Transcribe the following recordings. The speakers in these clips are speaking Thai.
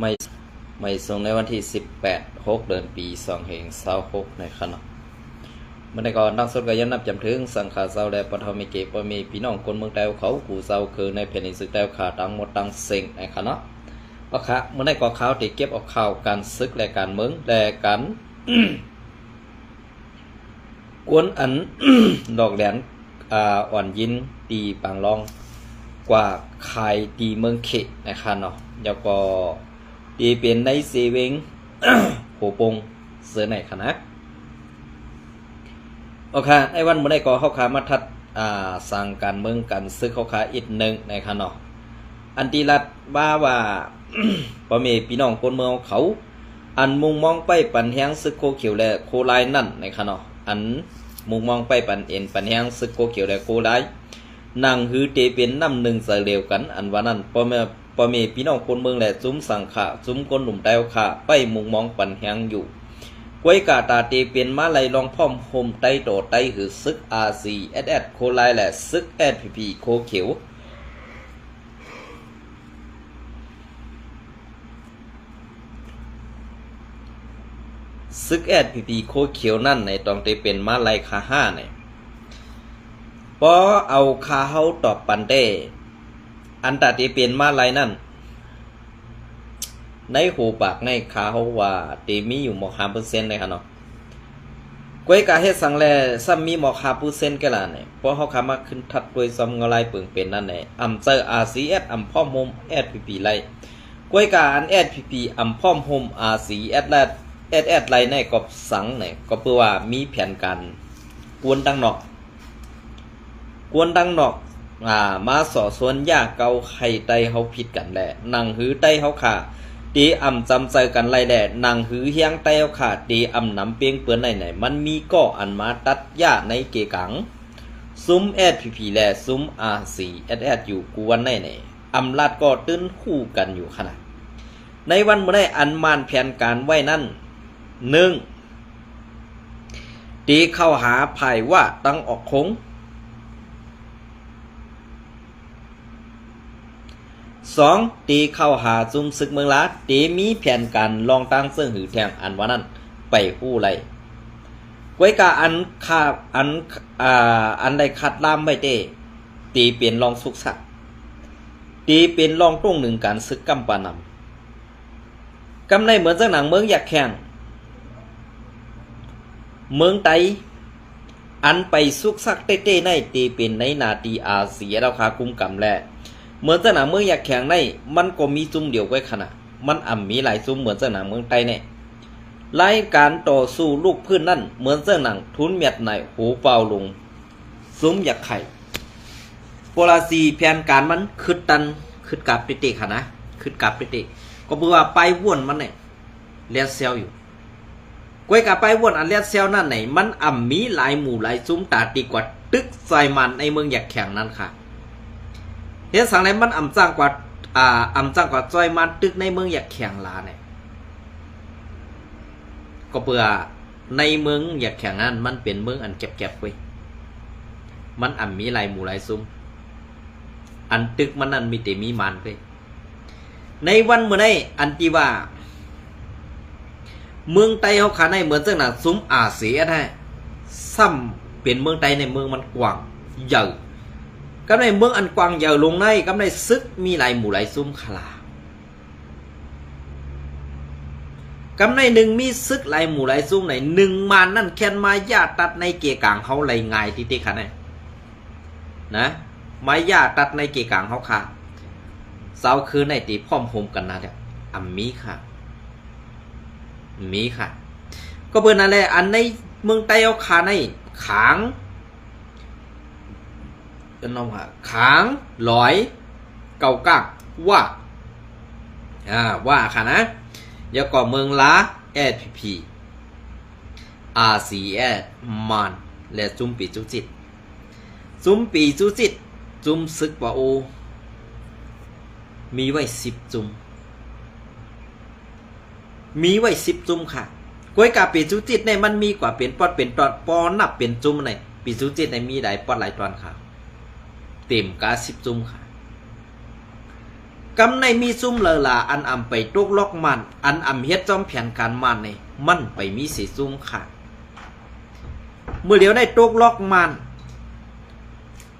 ไม่ไม่ส่งในวันที่18 เดือนปี2526ในขณะเมื่อในก่อนนักสดก็ยันนับจำถึงสังขารเศร้าและปฐมิเกปมีพี่น้องคนเมืองแต้วเขากูเศร้าคือในแผ่นดินศึกแต้วขาดังหมดดังเซ็งในขณะเอาค่ะเมื่อในก่อข่าวติเก็บเอาข่าวการศึกและการเมืองและการ กวนอัน ดอกแหลนอ่อนยินตีปางรองกว่าขายตีเมืองเขตนะคะเนาะแล้วก็ตีเป็นในเซเวง โหปงเสือในคณะโอเคไอ้วันเมื่อได้ก็เข้าขามาทัดสั่งการเมืองกันซึกเข้าขาอีกหนึ่งนะคะเนาะอันที่รัฐว่า พอมีพี่น้องคนเมืองเขาอันมุงมองไปปันแหงซึกโคเขียวและโคลายนั่นนะคะเนาะอันมุงมองไปปันเอ็นปันแหงซึกโคเขียวและโคลายนางฮือเตเป็นน้ำหนึ่งใส่เร็วกันอันว่านั้นพอมีพี่น้องคนเมืองและซุ้มสังขาซุ้มคนหนุ่มแต้วขาไปมุงมองปันแหงอยู่กวยกาตาเตเป็นมาไลลองพ่อมโฮมไตโตไตหือซึกRCSSโคลายและซึก SPP โคเขียวซึก SPP โคเขียวนั่นในตองเตเป็นมาไลคาห้าเนี่ยพอเอาคาเฮาตอบปันเต้อันตาเตเป็นมาไลนั่นในหูปากในคาเฮาว่าเตมีอยู่หมอก5%เลยค่ะเนาะกวยกาเฮ็ดสังแลซ้ำมีหมอก5%กันล่ะเนี่ยเพราะเฮาขามาขึ้นทัดด้วยซ้ำเงาลายเปิงเป็นนั่นแหละอำเจอ RCS อำพร้อมโฮม SPP ไลกวยกาอัน SPP อำพร้อมโฮม RCS และ SS ไลในกอบสังเนี่ยก็เพื่อว่ามีแผนการกวนดังนอกมาสอสวนยาเกาไข่ไตเฮาผิดกันแหละนางหือไตเฮาขาตีอ่ำจำใจกันไรแหละนางหือเฮียงไตเฮาขาตีอ่ำน้ำเปียงเปื้อนไหนมันมีก็อันมาตัดยาในเกกังซุ้ม SPP และซุ้ม RCSS อยู่กวนไหนอำลาดก็ตื้นคู่กันอยู่ขนาดในวันเมื่อได้อันมานแผนการไว้นั่น1ตีเข้าหาภายว่าตั้งออกคง2ตีเข้าหาจุมศึกเมืองลาดตีมีแผนการลองตั้งเสื่อหือแทงอันว่านั้นไปหู้ไรกวยกาอันใดคัดล่ามไม่เตตีเปลี่ยนลองสุกสักตีเป็นลองตรงหนึ่งการศึกกำปานำกำในเหมือนเจ้าหนังเมืองอยากแข่งเมืองไตอันไปสุกสักเต้ในตีเป็นในนาตีอาเสียเราคาคุ้มกำแลเหมือนเจ้าหนังเมืองอยากแข่งในมันก็มีจุ่มเดียวไว้ขนาดมันมีหลายจุ่มเหมือนเจ้าหนังเมืองไตเนี่ยรายการต่อสู้ลูกพื้นนั่นเหมือนเจ้าหนังทุนเมียดในหูเปล่าลงซุ้มอยากไข่โปลาซีแผนการมันคืดกลับไปเตะค่ะนะคืดกลับไปเตะก็เพื่อว่าไปว่นมันเนี่ยเลียดเซลอยู่กวยกับไปว่นอันเลียดเซลนั่นไหนมันมีหลายหมู่หลายซุ้มตาตีกว่าตึกใส่มันในเมืองอยากแข่งนั่นค่ะเฮ็ดสังไหนมันจ้างกว่าจอยมันตึกในเมืองอยากแข่งลาเนี่ยก็เพื่อในเมืองอยากแข่งนั้นมันเป็นเมืองอันเก็บๆเว้ยมันมีหลายหมู่หลายซุ้มอันตึกมันนั่นมีแต่มีมันเว้ยในวันเมื่อได้อันที่ว่าเมืองไต้เขาขาในเหมือนเจ้าหน้าซุ้มอาเซียนให้ซ้ำเป็นเมืองไต้ในเมืองมันกว้างใหญ่ก็ในเมืองอันกว้างใหญ่ลงในก็ในซึกมีหลายหมู่หลายซุ้มขลากำในหนึ่งมีซึกหลายหมู่หลายซุ้มไหนหนึ่งมานั่นแค่มาญาตัดในเกกางเขาไหลง่ายที่ค่ะเนี่ยนะไม้ญาตัดในเกกางเขาค่ะเสาคือในตีพร้อมโฮมกันนะเนี่ยมีค่ะก็เบอร์นั่นแหละอันในเมืองไต้เอาขาในขางน้องขางลอยเก่ากักว่าค่ะนะแล้วก็เมืองลา SPP RCS มันและจุมปีจุจิตจุมซึกว่าโอมีไว้10จุมค่ะกวยกาปีจุจิตในมันมีกว่าเป็นปอดเป็นตอดปอนับเป็นจุมในปีจุจิตในมีหลายปอดหลายตอนค่ะเต็มกา10จุมค่ะ กำในมีซุ่มเลอลาอันอำไปตกลอกมันอันอำเฮ็ดจอมแผนการมันนี่มันไปมีสีซุ่มค่ะเมื่อเดี๋ยวได้ตกลอกมัน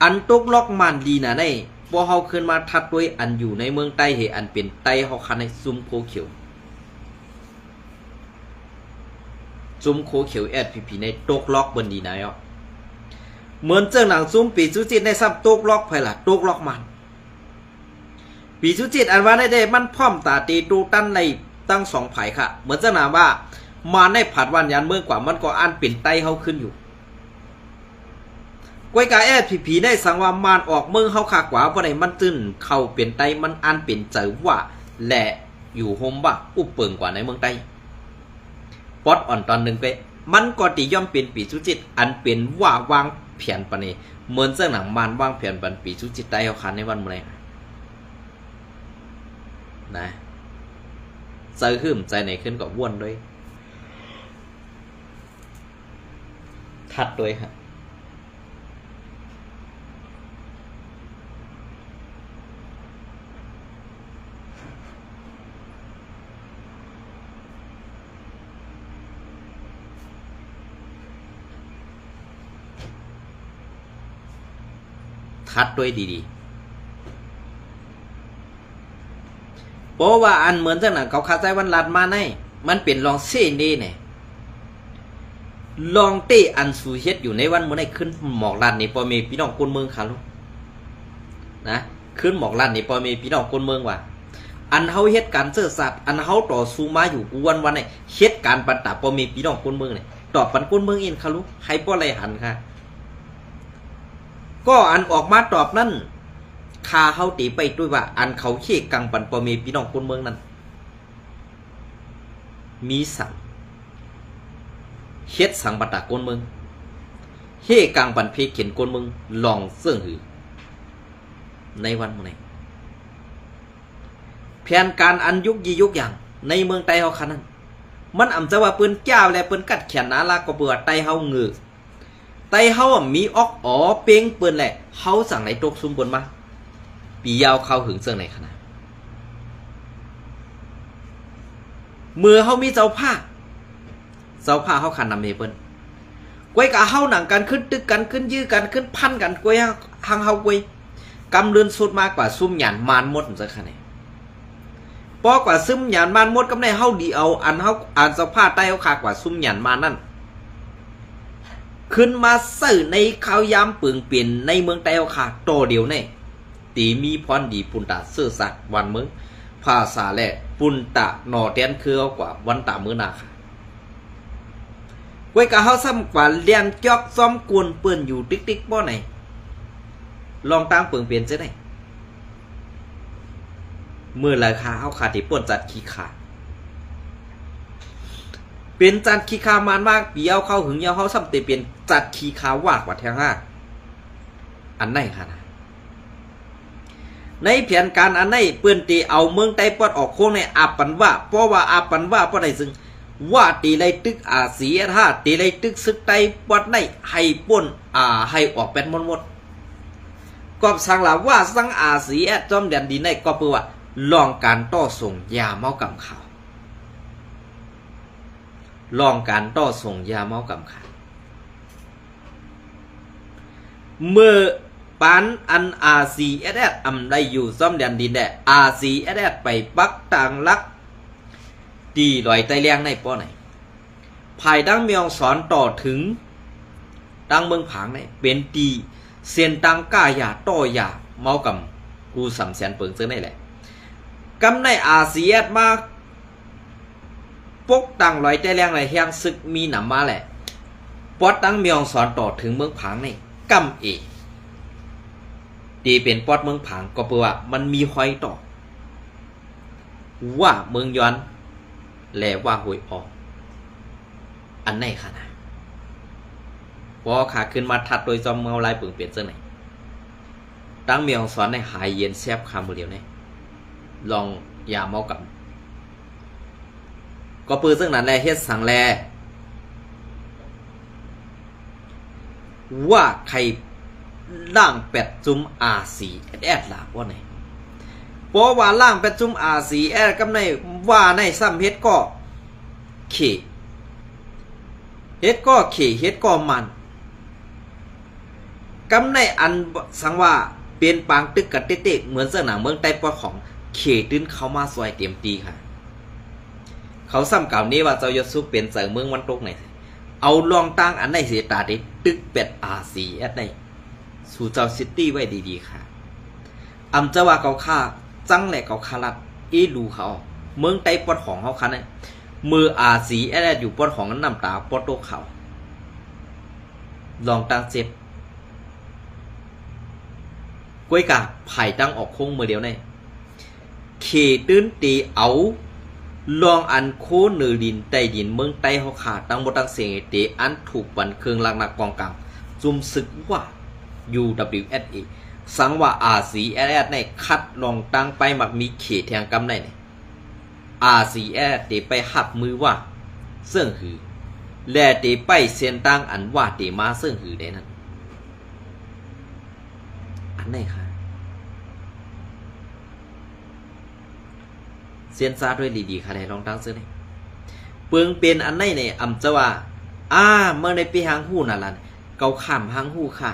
อันตกลอกมันดีนะในพอเฮาขึ้นมาทัดด้วยอันอยู่ในเมืองใต้เหอันเป็นไต้เฮาคันในซุ่มโคเขียวซุ่มโคเขียวSPPในตกลอกบนดีนะอ่ะเหมือนเจ้าหนังซุ่มปีจุจิตในซ้ำตกลอกไผล่ะตกลอกมันปีจุจิตอันว่าได้มันพร้อมตาตีตูตั้นในตั้งสองไผ่ค่ะเหมือนเจ้าหนาว่ามาในผัดวันยันเมื่อกว่ามันก็อันเป็นไต้เฮาขึ้นอยู่กวยกาSPPได้สั่งว่ามานออกเมืองเฮาขากว่าบ่ได้มันจึ้นเข้าเป็นไต้มันอันเป็นเจอว่าและอยู่โฮมว่าอุปเปิงกว่าในเมืองไต้ปอดอ่อนตอนหนึ่งไปมันก็ติย่อมเป็นปีจุจิตอันเป็นว่าวางแผนปะนี่เหมือนเจ้าหนังมานวางแผนปันปีจุจิตไต้เฮาคันในวันมื้อไหนนะใจขึ้นใจไหนขึ้นก็ว่นด้วยทัดด้วยครับทัดด้วยดีๆเพราะว่าอันเหมือนจังหนังเขาคาใจวันลัดมาในมันเป็นลองเส้นดีเนี่ยลองเตะอันสูเฮ็ดอยู่ในวันเมื่อไหร่ขึ้นหมอกลัดนี่พอมีพี่น้องคนเมืองค่ะลูกนะขึ้นหมอกลัดนี่พอมีพี่น้องคนเมืองว่าอันเฮาเฮ็ดการเสื้อสัตว์อันเฮาต่อสู้มาอยู่กูวันเนี่ยเฮ็ดการปันตาพอมีพี่น้องคนเมืองเนี่ยตอบปันคนเมืองอินค่ะลูกให้ป้ออะไรหันค่ะก็อันออกมาตอบนั่นคาเฮาตีไปด้วยว่าอันเขาเขี้กังปันปอมีพี่น้องคนเมืองนั้นมีสั่งเฮ็ดสั่งบัตรคนเมืองเฮกังปันเพเขียนคนเมืองลองเสื่องหือในวันเมื่อไหร่แผนการอันยุกยียุกอย่างในเมืองไต้เฮาคันนั้นมันอ่ำจะว่าปืนแก้วและปืนกัดแขนนาลาก็เบื่อไต้เฮาเงือไต้เฮามีออกอ๋อเป้งปืนแหละเฮาสั่งไหนตกซุ่มบนมาปียาวเข้าหึงเสื่องไหนขนาดเมื่อเฮามีเจ้าผ้าเฮาขันนำเมเปิ้ลกวยกะเฮาหนังกันขึ้นตึกกันขึ้นยื้อกันขึ้นพันกันกวยหังเฮากวยกำเลือนสุดมากกว่าซุ่มหยานมานมดจะขนาดปอกว่าซุ่มหยานมานมดกำในเฮาดีเอาอันเฮาอ่านเจ้าผ้าใต้เฮาขากว่าซุ่มหยานมานั่นขึ้นมาสื่อในข่าวยามเปลืองเปลี่ยนในเมืองไต้เฮาขาโตเดียวแน่ตีมีพรดีปุนตาเสื้อสักวันมึงภาษาแหละปุนตะหนอแดนคือกว่าวันตามือนาค่ะไว้กะเฮาซ้ำกว่าเลียนจอกซ้อมกวนเปื้อนอยู่ติ๊กๆบ่ไหนลองตั้งเปิงเปลี่ยนจะได้เมื่อราคาเฮาขาดที่ป่นจัดขี้ขาเป็นจัดขี้ขามานมากปีเอาเข้าหึงยาวเฮาซ้ำเตเปลี่ยนจัดขี้ขาวากว่าแท้ห้าอันไหนค่ะนะในแผนการอันนี้เปื้อนตีเอาเมืองไต้ปอดออกโค้งในอาปันว่าเพราะว่าอาปันว่าเพราะใดซึ่งว่าตีไรตึกอาเสียท่าตีไรตึกซึกไต้ปอดในให้ป่นให้ออกเป็นหมดกอบสังหลาว่าสังอาเสียจอมแดนดีในก็เพื่อว่าลองการต่อส่งยาเมากำข่าวลองการต่อส่งยาเมากำข่าวเมื่อปานอันRCSS อำได้อยู่ซ่อมแดนดินแดRCSS ไปปักต่างลักตีลอยไตเลียงในป้อไหนภายดังเมียงสอนต่อถึงดังเมืองผางในเป็นตีเสียนตังก้ายาต่อยาเมากับกูสำเสียนเปิงเสื้อในแหละกำในRCSSมาปกตังลอยไตเลียงในแห่งศึกมีหนำมาแหละปอดดังเมียงสอนต่อถึงเมืองผางในกำเอตีเป็นปอดเมืองผางก็เพื่อว่ามันมีหอยต่อว่าเมืองย้อนแหลว่าหวยออกอันไหนขนาดพอขาขึ้นมาถัดโดยจอมเมาลายเปลืองเปลี่ยนเสื้อไหนตั้งเมียงสอนในหายเย็นแซบคำมือเดียวเนี่ยลองยาเมากับก็เปื้อซึ่งนั้นแหละเฮ็ดสังแลว่าใครล่างเป็ดจุ่มRCSS ล่ะว่าไหน เพราะว่าล่างเป็นจุ่มอาสีแอร์กับในว่าในซ้ำเฮ็ดก็เขเฮ็ดก็เขเฮ็ดก็มันกำในอันสังว่าเป็นปางตึกกับเต๊ะเหมือนเสื้อหนังเมืองใต้ปอของเขตื้นเขามาซอยเตรียมตีค่ะเขาซ้ำเก่านี้ว่าเจ้ายศสุเป็นเสือเมืองวันตกไหนเอาลองตั้งอันในเสียตาดิตึกเป็ดอาสีแอดในสู่เจ้าซิตี้ไว้ดีๆค่ะอำจะว่าเขาฆ่าจังแหละเขาคารัดอีดูเขาเมืองใต้ปอดของเขาคันเนี่ยมืออาสีแอดอยู่ปอดของนั้นน้ำตาปอดโตเขาลองตั้งเจ็บกล้วยกาไผ่ตั้งออกโค้งมือเดียวเนี่ยเขตื้นตีเอาลองอันโคเนือดินใต้ดินเมืองใต้เขาขาดตั้งบตั้งเสียงเตอันถูกบันเครื่องลักนักกองกลางจุ่มศึกว่า UWSA สังว่า RCS ในคัดลองตั้งไปมักมีเขตแทงกำในเนี่ย RCS เตไปหับมือว่าเสื่องหือและเตไปเส้นตั้งอันว่าเตมาเสื่องหือได้นั้นอันไหนคะเส้นซาด้วยดีๆค่ะได้ลองตั้งซื้อเลยเปิงเป็นอันไหนเนี่ยอำจะว่าเมื่อในปีหางหู้นั่นล่ะเกาข้ามหางหู้ค่ะ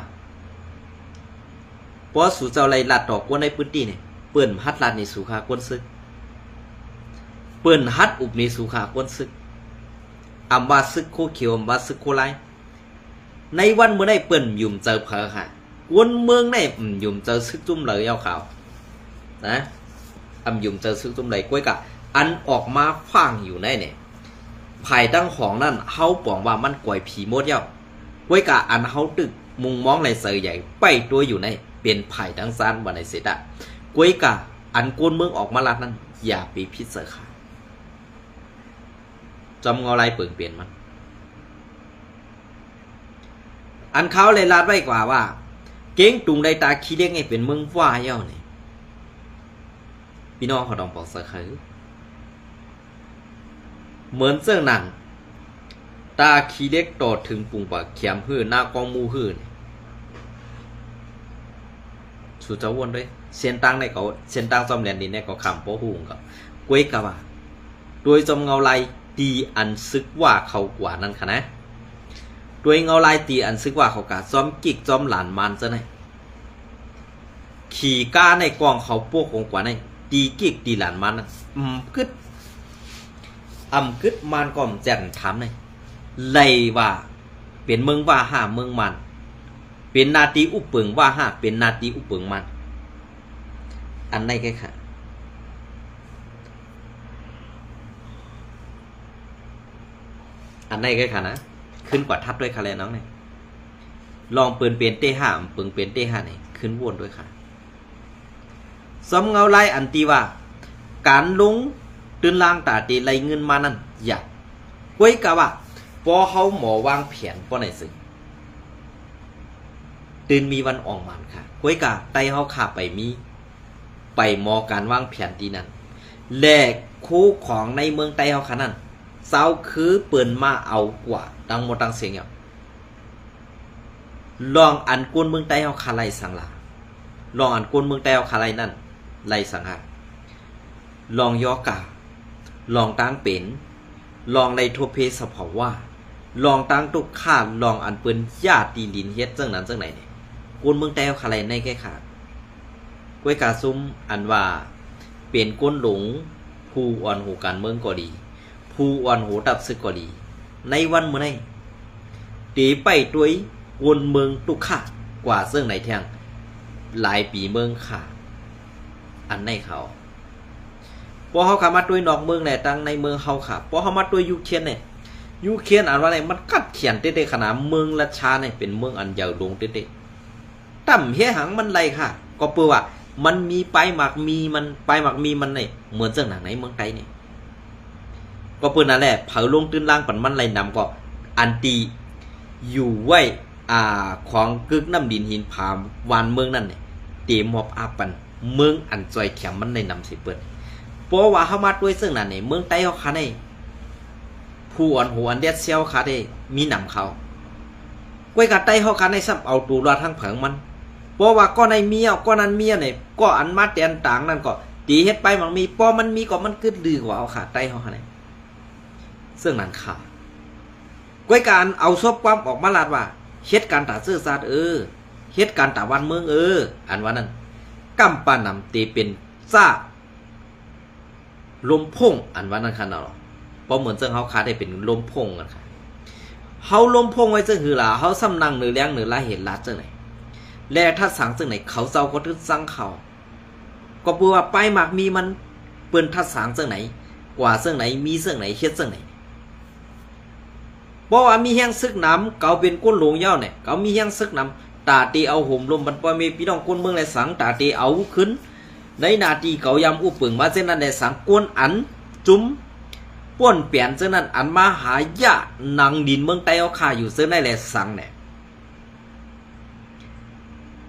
เพราะสู่เจ้าไรลัดดอกว่าในพื้นที่เนี่ยเปิ่นฮัดลัดในสุขากวนซึกเปิ่นฮัดอุบในสุขากวนซึกอำว่าซึกโคเขียวอำว่าซึกโคไรในวันเมื่อได้เปิ่นยุ่มเจอเพอค่ะกวนเมืองในยุ่มเจอซึกจุ่มเลยเอาข่าวนะยุ่มเจอซึกจุ่มเลยกล้วยกะอันออกมาฟังอยู่ในเนี่ยภายตั้งของนั่นเฮาปองว่ามันก่อยผีมดเย้ากล้วยกะอันเฮาตึกมุงมองในเสยใหญ่ไปตัวอยู่ในเป็นไผ่ดังซานวันในเสดะกล้วยกะอันโกนเมืองออกมาลัดนั้นอย่าไปพิเศษค่ะจำเงาลายเปิ่งเปลี่ยนมันอันเขาเลยลาดไว้กว่าว่าเก่งตุงได้ตาขี้เลี้ยงไงเป็นเมืองว่าเย้าเนี่ยพี่น้องเขาต้องบอกสักครั้งเหมือนเสื้อหนังตาขี้เล็กโตถึงปุ่งปากเขียมหื้อหน้ากองมูหื้อสุดจะวนด้วยเส้นตั้งในเขาเส้นตั้งจอมแหลนดินในเขาขำโป้หูงกับกล้วยกะว่าโดยจอมเงาลายตีอันซึกว่าเขากว่านั่นค่ะนะโดยเงาลายตีอันซึกว่าเขากะจอมกิกจอมหลานมันซะไหนขี่ก้าในกองเขาพวกองกว่าในตีกิกตีหลานมันกึดกึดมันก่อมแจ่นถามเลยเลยว่าเป็นเมืองว่าห้าเมืองมันเป็นนาตีอุปเปิงว่าห้าเป็นนาตีอุปเปิงมันอันไหนแค่ค่ะอันไหนแค่ค่ะนะขึ้นกว่าทัดด้วยค่ะเลยน้องเนี่ยลองเปิ่นเป็นเต้ห้าเปิงเป็นเต้ห้าเนี่ยขึ้นวนด้วยค่ะสมเงาไล่อันตีว่าการลงตื่นล่างตาตีไล่เงินมานั่นอยากกล้วยกะว่าพอเขาหมอวางแผนพอไหนสิตื่นมีวันอ่องมันค่ะกล้วยกะไตเขาขาไปมีไปมอการวางแผนตีนั้นแลกคู่ของในเมืองไตเขาขนาดเศร้าคือเปิ่นมาเอากว่าดังหมดดังเสียงอย่างลองอันกวนเมืองไตเขาขาไล่สังลาลองอันกวนเมืองไตเขาขาไล่นั่นไล่สังหาลองยอกาลองตั้งเป็นลองในทั่วเพศเผาว่าลองตั้งตุกข้าลองอันเปิ้นญาติลินเฮ็ดจังนั้นจังไหนเนี่ยกวนเมืองแต้วคาไรในแก่ขาดกล้วยกาซุ้มอันว่าเป็นก้นหลงผู้อ่อนหูการเมืองก็ดีผู้อ่อนหูตับซึกก็ดีในวันเมื่อไหร่ตีไปด้วยกวนเมืองตุกข้ากว่าเสื่องไหนแทงหลายปีเมืองขาอันในเขาพอเขาขามาด้วยนอกเมืองแหละตั้งในเมืองเขาขาพอเขามาด้วยยูเครนเนี่ยยูเครนอ่านว่าอะไรมันกัดเขียนเต้ๆขนาดเมืองราชาเนี่ยเป็นเมืองอันยาวลงเต้ๆต่ำเฮหังมันไรค่ะก็เปื่อว่ามันมีไปหมักมีมันไปหมักมีมันเนี่ยเหมือนเจ้าหนังไหนเมืองไทยเนี่ยก็เปื่อนั่นแหละเผาลงตื้นล่างปันมันไรนำก็อันตีอยู่ไว้ของกึกน้ำดินหินผามวานเมืองนั่นเนี่ยเตรียมหอบอาปันเมืองอันจอยแข็งมันในนำสิเปิดเพราะว่าเขามาด้วยซึ่งนั่นเนี่ยเมืองไต้เขาขาได้ผู้อ่อนหัวอันเด็ดเซียวขาได้มีหนำเขากล้วยกาไต้เขาขาได้ซ้ำเอาตัวรอทั้งเผิงมันเพราะว่าก็ในเมียก็นั้นเมียเนี่ยก็อันมาแตนต่างนั่นก็ ตีเฮ็ดไปมันมีป้อมันมีก็มันกึดดื้อกว่าเอาขาใต้เฮาหั่นแหละซึ่งนั้นค่ะก้วยการเอาซบความออกมาลาดว่าเฮ็ดการตาซื่อสัตย์เฮ็ดการตาวันเมืองอันว่านั้นกำปานำตีเป็นซ่าลมพงอันว่านั้นค่ะเนาะเพราะเหมือนซึ่งเฮาคาได้เป็นลมพงกันค่ะเฮาลมพงไว้ซึ่งคือล่ะเฮาซ้ำนังเหนือเลี้ยงเหนือลาเห็นลาดจังไหนแลถ้าสังจังไหนเขาเจ้าก็ถึงสั่งเขาก็เปื่อว่าไปหมากมีมันเปิ้นทัดสังจังไหนกว่าจังไหนมีจังไหนเฮ็ดจังไหนเพราะว่ามีแห้งซึกน้ำเก่าเป็นก้นหลงเย้าเนี่ยเก่ามีแห้งซึกน้ำตาตีเอาห่มลมบรรปมีพี่น้องก้นเมืองในสังตาตีเอาขึ้นในนาทีเก่ายำอุปึงมาเช่นนั้นในสังก้นอันจุ้มป้วนเปลี่ยนเช่นนั้นอันมาหายะนังดินเมืองใต้เอาข่าอยู่เช่นนั้นแหละสังเนี่ย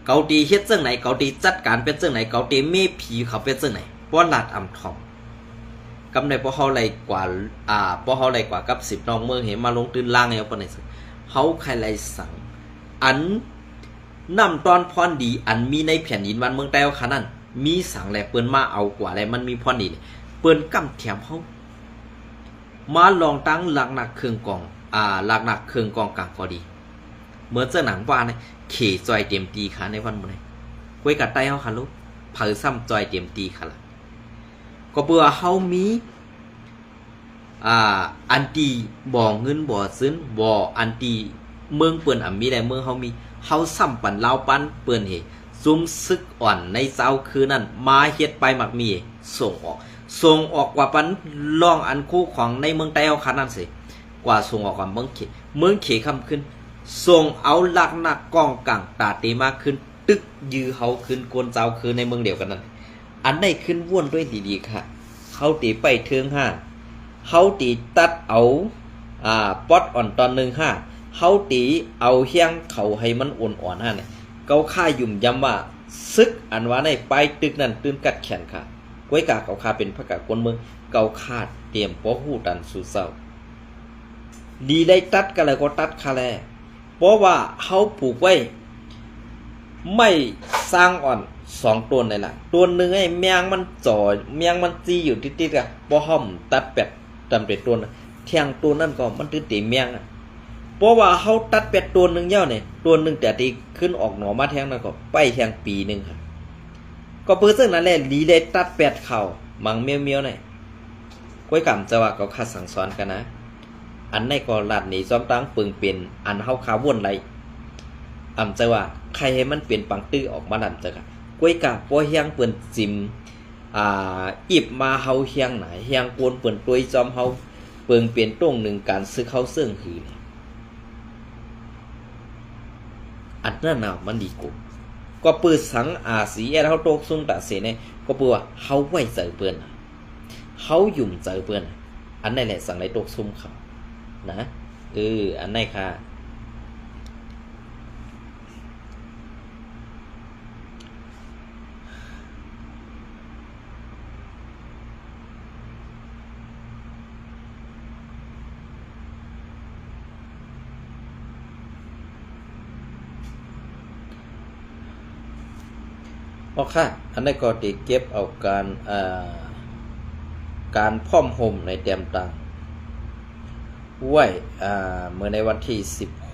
เกาตีเฮ็ดจังไหนเกาตีจัดการเป็นจังไหนเกาตีเมผีเขาเป็นจังไหนป้อนลาดอำทอมกำในพอเฮาไหลกว่าพอเฮาไหลกว่ากับ10น้องเมืองเห็นมาลงตื่นล่างแล้วปานนี้เฮาใครไหลสังอันนำตอนพรดีอันมีในแผ่นดินวันเมืองใต้เอาขนาดมีสังแลเปิ้นมาเอากว่าแล้วมันมีพรดีเปิ้นกำแถมเฮามาลองตั้งหลักหนักเครื่องกองหลักหนักเครื่องกองกลางก็ดีเหมือนเจ้าหนังว่าเนี่ยเขจอยเต็มตีค่ะในวันมื้อนี้ก้วยกัดใต้เฮาค่ะลูกเผาซ้ำจอยเต็มตีค่ะล่ะก็เบื่อเฮามีอันตีบ่อเงินบ่อซื้นบ่ออันตีเมืองเปิ้นมีแต่เมืองเฮามีเฮาซ้ำปันลาวปันเปิ้นเฮซุ่มซึกอ่อนในเจ้าคือนั่นมาเฮ็ดไปมักมีส่งออกกว่าปันลองอันคู่ของในเมืองใต้เฮาคันนั้นสิกว่าส่งออกกว่าเมืองเขคำขึ้นส่งเอาหลักหนักกองกลางตาตีมากขึ้นตึกยือเฮาขึ้นกวนเจ้าคือในเมืองเดียวกันนั่นอันได้ขึ้นว่นด้วยดีๆค่ะเฮาตีไปเทิงห้าเฮาตีตัดเอาป๊อดอ่อนตอน1 5เฮาตีเอาเฮียงเขาให้มันอ่อนๆเนี่ยเกาค่ายุ่มยำว่าซึกอันว่าในไปตึกนั้นตื่นกัดแขนค่ะก้วยกาเกาค่าเป็นพระกะคนเมืองเกาคาดเตรียมป้อหู้ตันสู่เศร้าดีได้ตัดกันแล้วก็ตัดคาแลเพราะว่าเฮาปลูกไว้ไม่สร้างอ่อน2ตัวนี่ล่ะตัวนึงไอ้แมงมันจ่อแมงมันจี้อยู่ติดๆอ่ะบ่ห่อมตัดเป็ดตำเป็ดตัวนึงแทงตัวนั้นก็มันติดแมงอ่ะเพราะว่าเฮาตัดเป็ดตัวนึงเย้าเนี่ยตัวนึงแต่ที่ขึ้นออกหนอมาแทงนั้นก็ไปแทงปีนึงค่ะก็เปิ้นซึ่งนั่นแหละลีได้ตัดเป็ดเข้ามังเมียวๆนี่ก้อยกำจะว่าก็คัดสั่งสอนกันนะอันในก็ลาดนี่ซ้อมตั้งปึงเป็นอันเฮาขาวนไหลจะว่าใครให้มันเป็นปังตื้อออกมานั่นจ้ะค่ะก้วยกาป้อเฮียงเปิ้นจิมอิบมาเฮาเฮียงไหนเฮียงกวนเปิ้นตัวยจอมเฮาเปิงเป็นตรงหนึ่งการซื้อเขาเสื่องหืออันนั้นน่ะมันดีกว่าก็เปิดสังสีเฮาโตกซุงตะเสเนี่ยก็เปิดว่าเฮาไว้เจอเปิ้นเฮายุ่มเจอเปิ้นอันนั้นแหละสังไหลตกซุ่มเขานะอันนั้นค่ะค่ะอันนี้ก็ติเก็บเอาการพร้อมห่มในเตรียมต่างไว้เมื่อในวันที่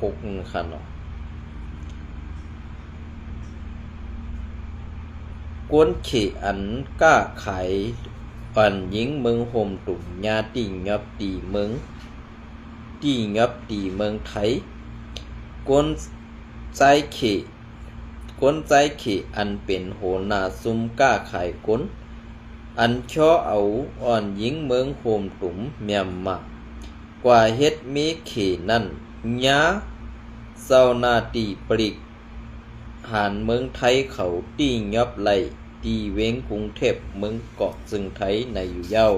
16ค่ะเนาะกวนเขอันก้าไขอ่อนหญิงเมืองห่มตุ่มญาติงับตีเมืองไทยกวนใจเขก้นใจขีอันเป็นโหนาซุมก้าไข่ก้นอันช่อเอาอ่อนหญิงเมืองโฮมตุ่มเมียมมากกว่าเฮ็ดมีขีนั่นยาเศร้านาตีปริกหานเมืองไทยเขาตียับไหลตีเว้งกรุงเทพเมืองเกาะซึ่งไทยในอยู่เย้า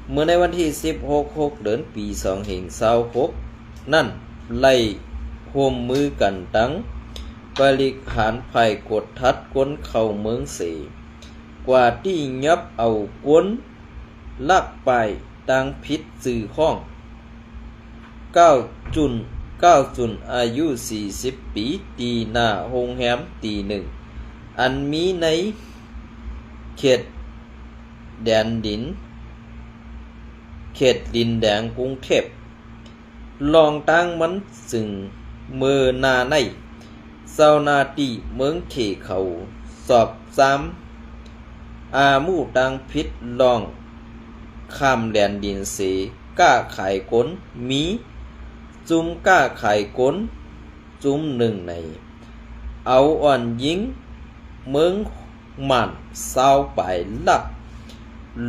เมื่อในวันที่16 เดือนปี2526นั่นไล่โฮมมือกันตั้งบริหารภัยกดทัดก้นเข้าเมืองเสกว่าที่ยับเอาก้นลักไปตังพิษสื่อห้อง9 จุนอายุ40 ปีตีหน้าโรงแรมตี 1อันมีใน เขตแดนดินเขตดินแดงกรุงเทพลองตั้งมันซึ่งมือนาในเศร้านาตีเมืองเขเขาสอบซ้ำอามูตังพิษลองข้ามแดนดินเสก้าขายก้นมีจุมก้าขายก้นจุมหนึ่งในเอาอ่อนยิงเมืองหมันเศร้าไปลัก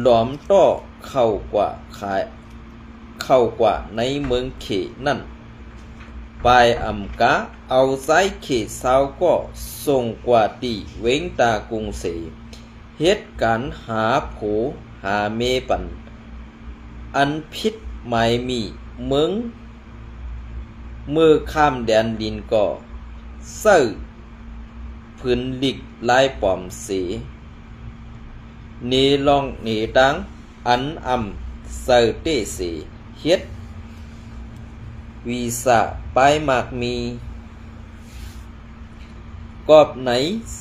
หลอมต้อเข้ากว่าในเมืองเขนั่นปลายอำกาเอาไซเขเศร้าก็ส่งกว่าตีเว้งตากรุงเสเหตุการหาโผหาเมปันอันพิษหมายมีเมืองมือข้ามแดนดินก็เซ้อพื้นลิกลายปอมเสนีลองนีดังอันอำเซ้อเตเสเฮ็ดวีสะปลายมากมีกอบไหน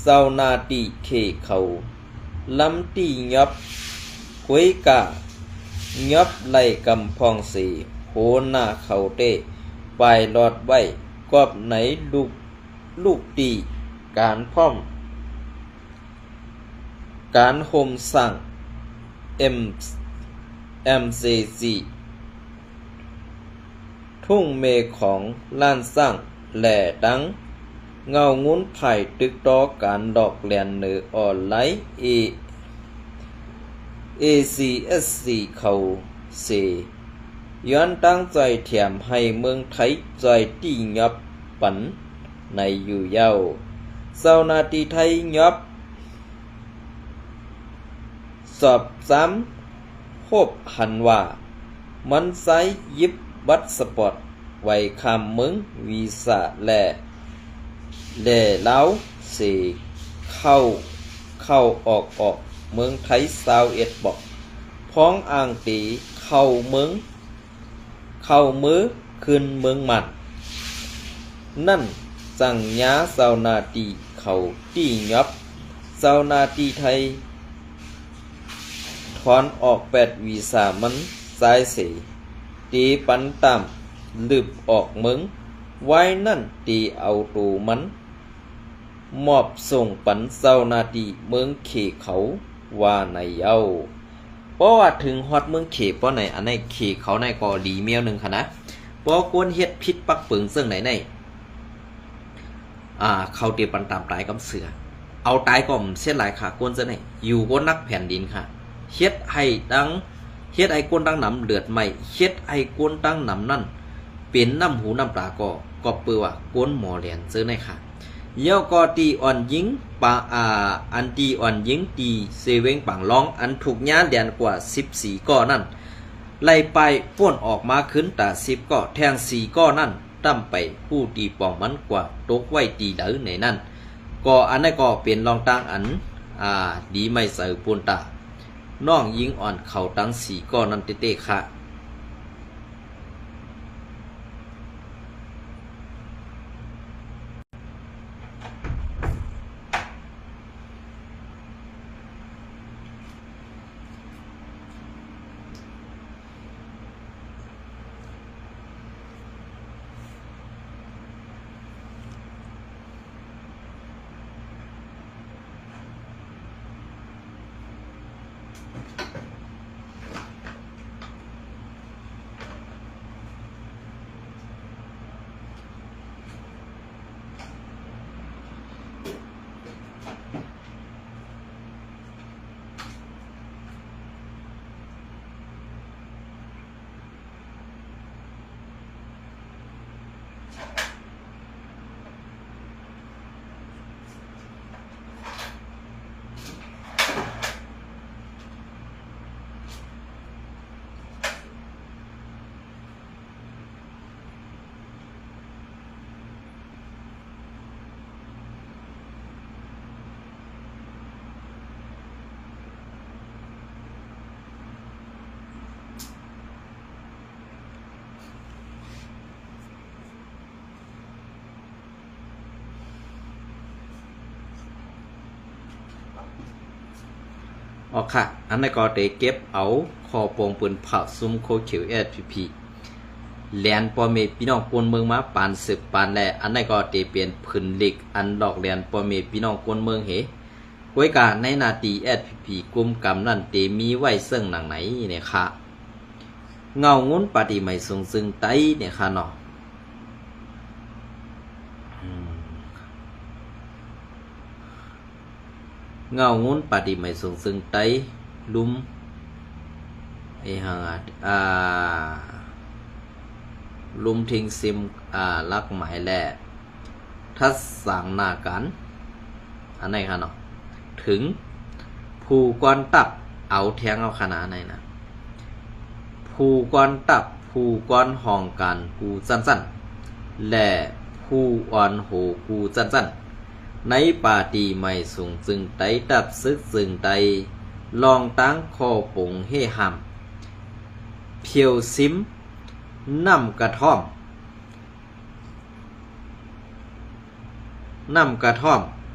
เศร้านาตีเขเขาลำตียบควยกายบไหลกำพองสีโหหน้าเขาเตปลายลอดไว้กอบไหนลูกตีการพ่อมการโฮมสั่งMCC ทุ่งเมของล้านสร้างแหล่ดังเงางุ้นไผ่ตึกต่อการดอกแลนเนอออนไลน์ACSC เขาเสย้อนตั้งใจแถมให้เมืองไทยใจตียับปันในอยู่เย้าเศร้านาทีไทยยับสอบซ้ำโคบหันว่ามันไซยิบบัตรสปอร์ตไว้คำมึงวีซ่าแล่เล้าเสเข้าออกเมืองไทย21บอกพ้องอ่างตีเข้ามือขึ้นเมืองมันนั่นจังยาเศร้านาตีเขาตียับเศร้านาตีไทยถอนออก8วีซ่ามันสายเสตีปันตามลืบออกเมืองไว้นั่นตีเอาตูมันมอบส่งปันเศร้านาตีเมืองเขเขาว่าในเย้าเพราะว่าถึงฮอดเมืองเขเพราะไหนอันไหนเขเขาในก็ดีเมียวหนึ่งค่ะนะเพราะกวนเฮ็ดพิษปักปึงซึ่งไหนในเขาเตียปันตามตายกับเสือเอาตายก่อมเส้นหลายค่ะกวนจะไหนอยู่ก็นักแผ่นดินค่ะเฮ็ดให้กวนดังหนำเลือดใหม่เฮ็ดให้กวนดังหนำนั่นเป็นน้ำหูน้ำปลาก็เปื่อว่ากวนหมอแหลนซื้อในค่ะเย้าก็ตีอ่อนยิงปาอันตีอ่อนยิงตีเซเวงปังร้องอันถูกย้าแดนกว่า14ก้อนั่นไล่ไปป้วนออกมาขึ้นแต่10ก้อแทง4ก้อนั่นตั้มไปผู้ตีปองมันกว่าตกไว้ตีเดือในนั่นก็อันนั้นก็เป็นรองตั้งอันดีไม่ใส่ปูนตาน้องยิงอ่อนเข่าตั้ง4ก้อนั่นเต้ๆค่ะ ออกค่ะอันนั้นก็เตเก็บเอาคอปงปืนเผาซุ่มโคเขียวSPPแลนปอเมพี่น้องกวนเมืองมาปานสืบปานแลอันนั้นก็เตเปลี่ยนผืนเหล็กอันดอกแลนปอเมพี่น้องกวนเมืองเหไว้กาในนาตีSPPกลุ่มกำนั่นเตมีไว้ซึ่งหนังไหนเนี่ยค่ะเงางุ้นปฏิไม่ทรงซึ่งไตเนี่ยค่ะเนาะเงางุ้นปฏิไม่ทรงซึ่งไตลุมไอ้ห่าลุมทิ้งซิมลักหมายแหละทัดสั่งหน้ากันอันไหนค่ะเนาะถึงผู้กอนตับเอาแทงเอาขนาดไหนนะผู้กอนตับผู้กอนห้องกันกูสั้นๆและผู้อ่อนโหกูสั้นๆในปาตีไม่สูงจึงไตตับซึกจึงไตลองตั้งคอปงเฮหำเพียวซิมน้ำกระท่อม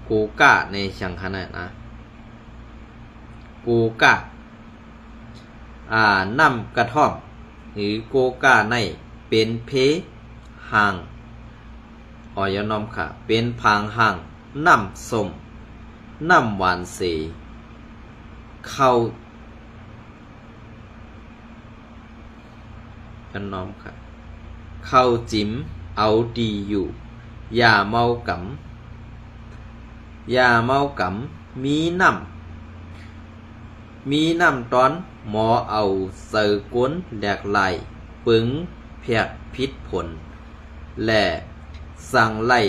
กูก้าในช่างขนาดนะกูก้าน้ำกระท่อมหรือโกก้าในเป็นเพห่างออยนอมค่ะเป็นพางห่างน้ำส้มน้ำหวานเสเข้ากันน้อมค่ะเข้าจิ้มเอาดีอยู่อย่าเมากำมีน้ำตอนหมอเอาเสือก้นแหลกไหลปึงเพียกพิษผลและสั่งไล่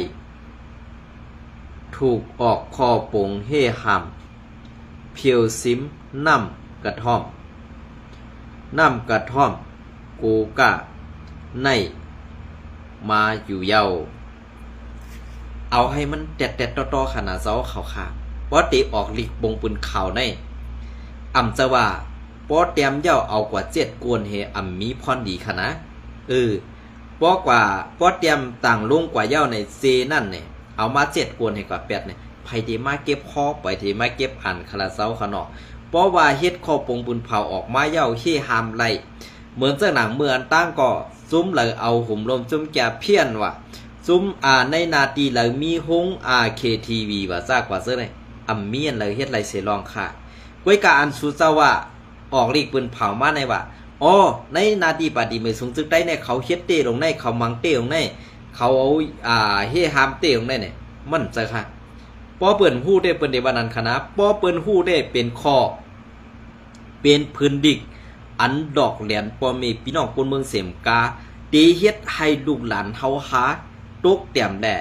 ถูกออกคอปงเฮ่หำเพียวซิมน้ำกระท่อมกูกะในมาอยู่เยาเอาให้มันแตดๆต่อๆขนาดเจ้าเขาค่ะเพราะตีออกลิกบงปืนข่าวในอำจะว่าป้อเตรียมเย้าเอากว่า7กวนเฮอำมีพรดีค่ะนะป้อเตรียมต่างลงกว่าเย้าในเซนั่นเนี่ยเอามา7กวนให้กว่า8เนี่ยไผที่มาเก็บคอไปที่มาเก็บอันคาราเซาขะเนาะเพราะว่าเฮ็ดคอปงปืนเผาออกมาเย้าเฮหามไล่เหมือนเจ้าหนังเมืองตั้งก็ซุ้มเลยเอาหุ่มลมจุ้มแก่เพี้ยนว่ะซุ้มในนาตีเลยมีหงKTV ว่าซากว่าเสื้อเลยเมียนเลยเฮ็ดไรเสลองค่ะก้วยกาอันสุเจ้าว่าออกลีกปืนเผามาในว่าในนาตีปาดีไม่สูงจึกได้ในเขาเฮ็ดเต้ลงในเขามังเต้ลงในเขาเอาเฮฮามเต้ลงในเนี่ยมันจะค่ะป้อเปิ้นฮู้ได้เปิ้นได้ว่านั้นคณะป้อเปิ้นฮู้ได้เป็นคอเป็นพื้นดิกอันดอกแหลนปอมีพี่น้องคนเมืองเสมกาตีเฮ็ดให้ลูกหลานเฮาหาตกแต้มแด่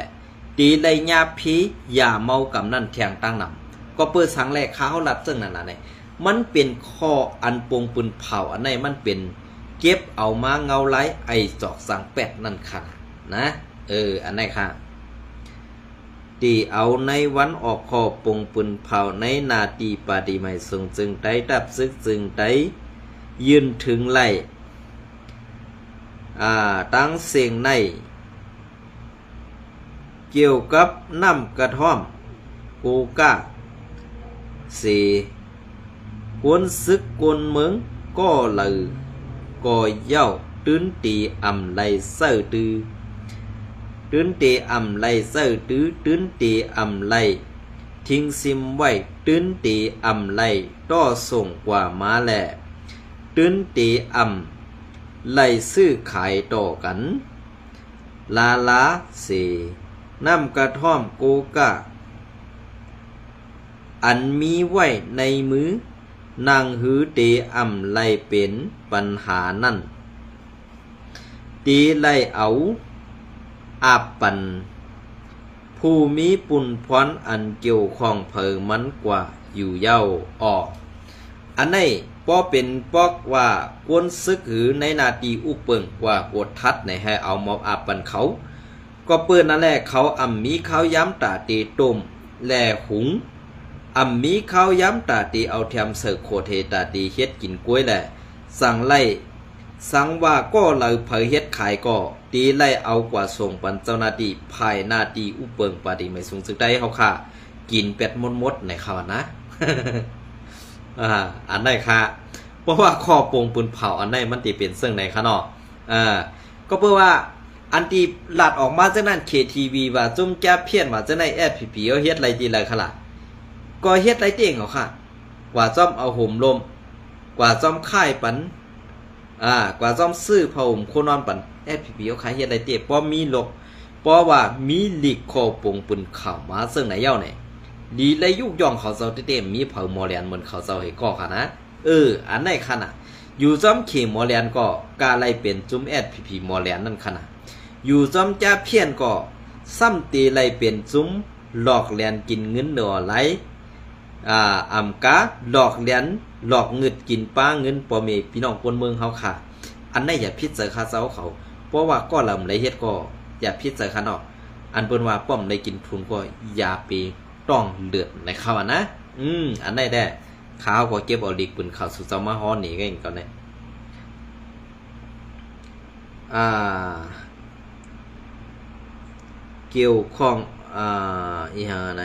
ตีไลญาพีอย่าเมากำนั่นแทงตั้งนำก็เปิดสังแลกค้าเฮารับซึ่งนั่นน่ะเนี่ยมันเป็นข้ออันปงปืนเผาอันไหนมันเป็นเก็บเอามาเงาไหลไอจอกสังแปดนั่นค่ะนะอันไหนค่ะตีเอาในวันออกข้อปงปืนเผาในนาตีปาดีไม่ทรงจึงได้ดับซึกจึงได้ยืนถึงไหลตั้งเสียงในเกี่ยวกับน้ำกระท่อมกูก้ากวนซึกกวนเมืองก็เลยก่อเย้าตื้นตีไหลเสือตื้อตื้นตีไหลเสือตื้นตีไหลทิ้งซิมไว้ตื้นตีไหลต่อส่งกว่ามาแหละตื้นตีไหลซื้อขายต่อกันลาน้ำกระท่อมโกกะอันมีไว้ในมือนางหือเตไหลเป็นปัญหานั่นตีไหลเอาอาปันผู้มีปุ่นพรอันเกี่ยวข้องเผอมันกว่าอยู่เย้าออกอันนี้ป้อเป็นปอกว่ากวนซึกหือในนาตีอุเปิงกว่ากดทัดในให้เอามอบอาปันเขาก็เปิ้นนั่นแหละเขามีข้าวย้ำตาตีต้มแลหุงมีข้าวย้ำตาตีเอาแถมเสิร์ฟโคเทตาตีเฮ็ดกินกล้วยแหละสั่งไล่สั่งว่าก็เลยเผยเฮ็ดขายก็ตีไล่เอากว่าส่งปันเจ้าหน้าที่ภายหน้าตีอุเปิงปาดีไม่สูงสึกได้เขาค่ะกินเป็ดมดในเขานะ อันไหนคะเพราะว่าข้อปงปืนเผาอันไหนมันติเป็นซึ่งไหนคะเนาะก็เพื่อว่าอันที่หลัดออกมาจากนั้น KTV ว่าจุ่มแก้เพี้ยนมาจากใน FPP เอาเฮ็ดอะไรดีไรคะล่ะก็เฮ็ดไรเต่งเหรอค่ะกว่าจ้อมเอาห่มลมกว่าจ้อมค่ายปันกว่าจ้อมซื้อผ้าห่มโคนอนปัน FPP เอาขายเฮ็ดไรเต่เพราะมีหลกเพราะว่ามีลีกข้อปงปืนเข่ามาซึ่งไหนเย้าเนี่ยดีเลยยุกย่องเขาเจ้าเต้มีเผาหมอแลนเหมือนเขาเจ้าให้ก่อค่ะนะอันไหนคะน่ะอยู่จ้อมเขมหมอแลนก็กาไล่เป็นจุ่ม FPP หมอแลนนั่นค่ะนะอยู่จอมจ้าเพี้ยนก็ซ้ำตีไล่เป็นจุ้มหลอกเลียนกินเงินเดือไหลอำกาหลอกเลียนหลอกเงินกินป้าเงินปอเมพี่น้องคนเมืองเฮาค่ะอันไหนอย่าพิจารณาเจ้าเขาเพราะว่าก็ลำไรเฮ็ดก็อย่าพิจารณาเนาะอันเปิ้นว่าป้อมได้กินทุนก็อย่าไปต้องเลือดในเขานะอันไหนได้ข้าวก็เก็บเอาดิกปืนข้าวสุเจ้ามาฮ้อนนี่ก็เองก่อนเนี่ยเกี่ยวข้องอีหยังอะไร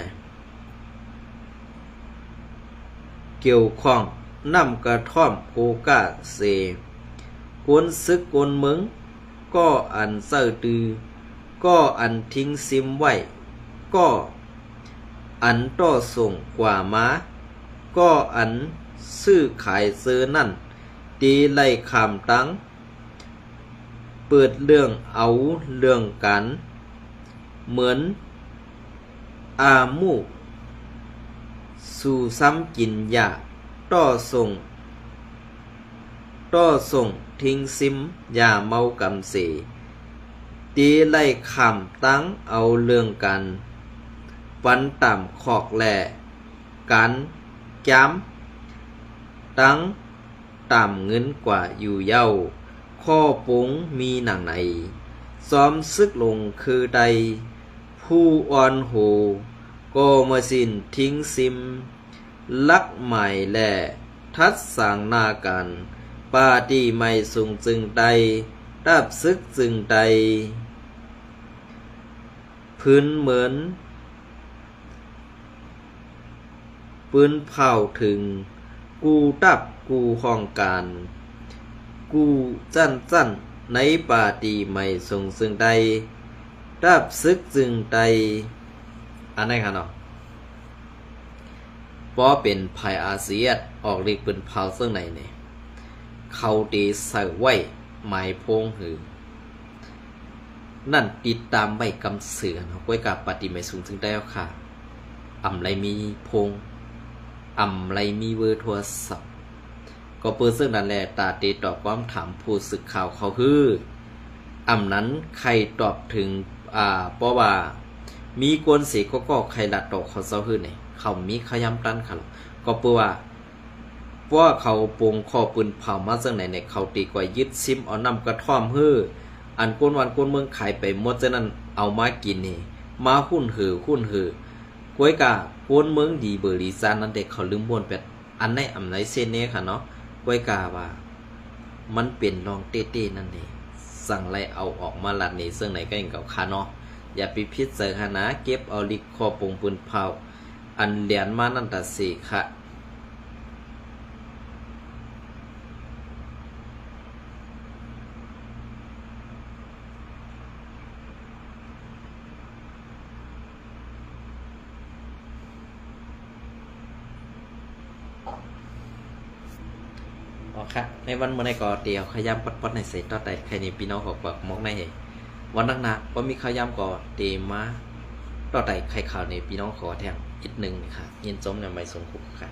เกี่ยวข้องน้ำกระท่อมโคกาเซกวนซึกกวนมึงก็อันเซอร์ตือก็อันทิ้งซิมไว้ก็อันต่อส่งกว่ามาก็อันซื้อขายซื้อนั่นตีไล่คำตั้งเปิดเรื่องเอาเรื่องกันเหมือนอามูสู่ซ้ำกินยาต่อส่งทิ้งซิมยาเมากำเสตีไล่คำตั้งเอาเรื่องกันปันต่ำขอกแหล่กันจ้ำตั้งต่ำเงินกว่าอยู่เย้าข้อปงมีหนังไหนซ้อมซึกลงคือใดผู้อ่อนโหก็มาสินทิ้งซิมลักใหม่แหล่ทัดสางนากันปาดีไม่สูงจึงใดดับซึกจึงใดพื้นเหมือนปืนเผาถึงกูดับกูห้องการกูจั่นในปาดีไม่สูงจึงใดดับซึกจึงใดอันไหนคะเนาะเพราะเป็นภัยอาเซียนออกฤทธิ์ปืนเผาซึ่งไหนเนี่ยเขาตีใส่ไว้หมายพงหือนั่นติดตามใบกำเสือเนาะก้อยกับปฏิไม่สูงถึงได้แล้วค่ะไรมีพงไรมีเวอร์โทรศัพท์ก็เปิดซึ่งนั่นแหละตาตีตอบความถามผู้สึกข่าวเขาคือนั้นใครตอบถึงเพราะว่ามีกวนเสกก็ใครละตอกเขาเซาฮื้อเนี่ยเขามีขยำตันค่ะก็เพื่อว่าเขาปงข้อปืนเผามาซึ่งไหนเนี่ยเขาตีกว่ายึดซิมเอานำกระท่อมฮื้ออันก้นวันก้นเมืองขายไปหมดฉะนั้นเอามากินนี่มาหุ้นหือกล้วยกาก้นเมืองดีเบอร์ลีซานนั่นเด็กเขาลืมบวนเป็ดอันไหนไหนเส้นนี้ค่ะเนาะกล้วยกาว่ามันเป็นรองเต้ๆนั่นเองสั่งไล่เอาออกมาลัดนี่ซึ่งไหนก็ยังเก่าค่ะเนาะอย่าไปพิจารณาเก็บเอาลิกคอปงปืนเผาอันเหรียญมานั่นตัดสีค่ะค่ะในวันเมื่อในก่อเตียวขย้ำปัดในเศษต่อแต่ใครนี่พี่น้องของบอกมองในเหตุวันนักหนาว่ามีขย้ำก่อเตมาต่อแต่ใครข่าวในพี่น้องขอแทงอีกหนึ่งค่ะยินจมในใบสงคุกค่ะ